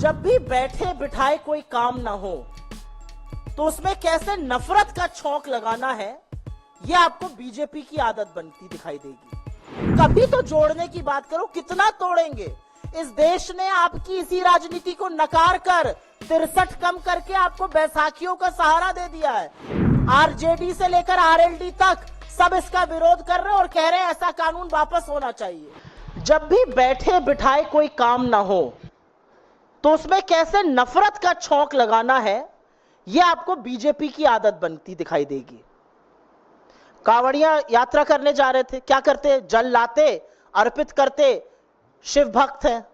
जब भी बैठे बिठाए कोई काम ना हो तो उसमें कैसे नफरत का छौंक लगाना है, यह आपको बीजेपी की आदत बनती दिखाई देगी। कभी तो जोड़ने की बात करो, कितना तोड़ेंगे। इस देश ने आपकी इसी राजनीति को नकार कर 63 कम करके आपको बैसाखियों का सहारा दे दिया है। आरजेडी से लेकर आरएलडी तक सब इसका विरोध कर रहे हैं और कह रहे हैं ऐसा कानून वापस होना चाहिए। जब भी बैठे बिठाए कोई काम ना हो तो उसमें कैसे नफरत का छौंक लगाना है, यह आपको बीजेपी की आदत बनती दिखाई देगी। कांवड़िया यात्रा करने जा रहे थे, क्या करते? जल लाते, अर्पित करते, शिव भक्त हैं।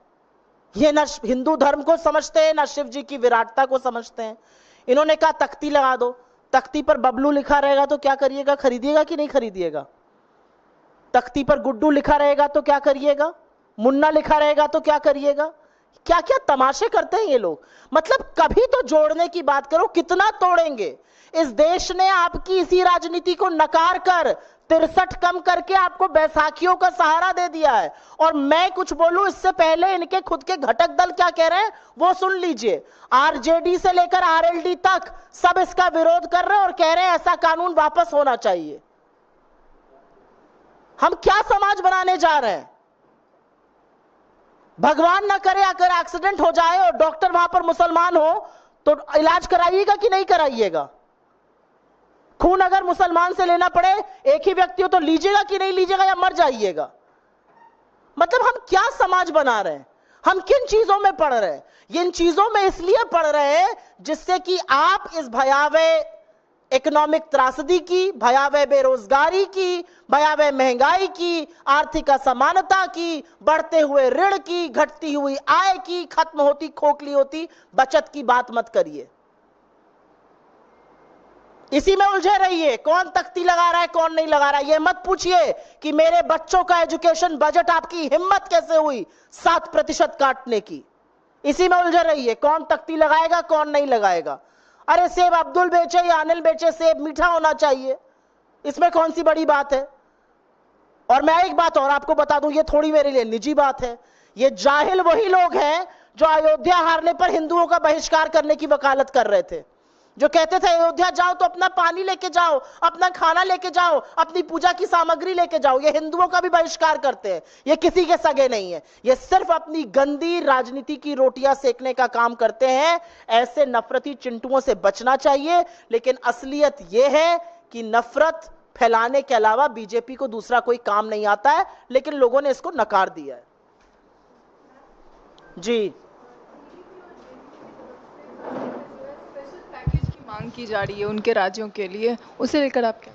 ये ना हिंदू धर्म को समझते हैं, ना शिव जी की विराटता को समझते हैं। इन्होंने कहा तख्ती लगा दो, तख्ती पर बबलू लिखा रहेगा तो क्या करिएगा? खरीदिएगा कि नहीं खरीदिएगा? तख्ती पर गुड्डू लिखा रहेगा तो क्या करिएगा? मुन्ना लिखा रहेगा तो क्या करिएगा? क्या क्या तमाशे करते हैं ये लोग। मतलब कभी तो जोड़ने की बात करो, कितना तोड़ेंगे। इस देश ने आपकी इसी राजनीति को नकार कर 63 कम करके आपको बैसाखियों का सहारा दे दिया है। और मैं कुछ बोलूं इससे पहले इनके खुद के घटक दल क्या कह रहे हैं वो सुन लीजिए। आरजेडी से लेकर आरएलडी तक सब इसका विरोध कर रहे हैं और कह रहे हैं ऐसा कानून वापस होना चाहिए। हम क्या समाज बनाने जा रहे हैं? भगवान ना करे अगर एक्सीडेंट हो जाए और डॉक्टर वहां पर मुसलमान हो तो इलाज कराइएगा कि नहीं कराइएगा? खून अगर मुसलमान से लेना पड़े, एक ही व्यक्ति हो, तो लीजिएगा कि नहीं लीजिएगा या मर जाइएगा? मतलब हम क्या समाज बना रहे हैं? हम किन चीजों में पढ़ रहे हैं? इन चीजों में इसलिए पढ़ रहे हैं जिससे कि आप इस भयावह इकोनॉमिक त्रासदी की, भयावह बेरोजगारी की, भयावह महंगाई की, आर्थिक असमानता की, बढ़ते हुए ऋण की, घटती हुई आय की, खत्म होती खोखली होती बचत की बात मत करिए। इसी में उलझे रहिए। कौन तख्ती लगा रहा है कौन नहीं लगा रहा है ये मत पूछिए कि मेरे बच्चों का एजुकेशन बजट आपकी हिम्मत कैसे हुई 7% काटने की। इसी में उलझे रहिए, कौन तख्ती लगाएगा कौन नहीं लगाएगा। अरे सेब अब्दुल बेचे या अनिल बेचे, सेब मीठा होना चाहिए, इसमें कौन सी बड़ी बात है। और मैं एक बात और आपको बता दूं, ये थोड़ी मेरे लिए निजी बात है। ये जाहिल वही लोग हैं जो अयोध्या हारने पर हिंदुओं का बहिष्कार करने की वकालत कर रहे थे, जो कहते थे अयोध्या जाओ तो अपना पानी लेके जाओ, अपना खाना लेके जाओ, अपनी पूजा की सामग्री लेके जाओ। ये हिंदुओं का भी बहिष्कार करते हैं। ये किसी के सगे नहीं है, ये सिर्फ अपनी गंदी राजनीति की रोटियां सेकने का काम करते हैं। ऐसे नफरती चिंटुओं से बचना चाहिए। लेकिन असलियत यह है कि नफरत फैलाने के अलावा बीजेपी को दूसरा कोई काम नहीं आता है, लेकिन लोगों ने इसको नकार दिया है। जी, मांग की जा रही है उनके राज्यों के लिए, उसे लेकर आप क्या?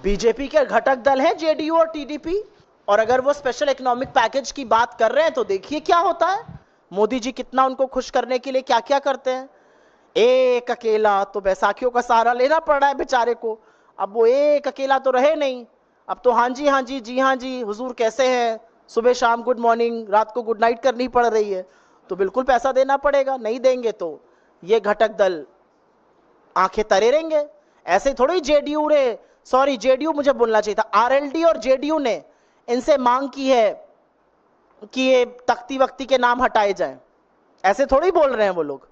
बीजेपी के घटक दल हैं जेडीयू और टीडीपी, और अगर वो स्पेशल इकोनॉमिक पैकेज की बात कर रहे हैं तो देखिए क्या होता है। मोदी जी कितना उनको खुश करने के लिए क्या क्या करते हैं। एक अकेला तो बैसाखियों का सहारा लेना पड़ रहा है बेचारे को। अब वो एक अकेला तो रहे नहीं, अब तो हाँ जी हाँ जी, जी हाँ जी, हुजूर कैसे हैं, सुबह शाम गुड मॉर्निंग, रात को गुड नाइट करनी पड़ रही है। तो बिल्कुल पैसा देना पड़ेगा, नहीं देंगे तो ये घटक दल आंखें तरे रहेंगे। ऐसे थोड़ी जेडीयू रे, सॉरी जेडीयू मुझे बोलना चाहिए था, आरएलडी और जेडीयू ने इनसे मांग की है कि ये तख्ती वक्ती के नाम हटाए जाएं। ऐसे थोड़ी बोल रहे हैं वो लोग।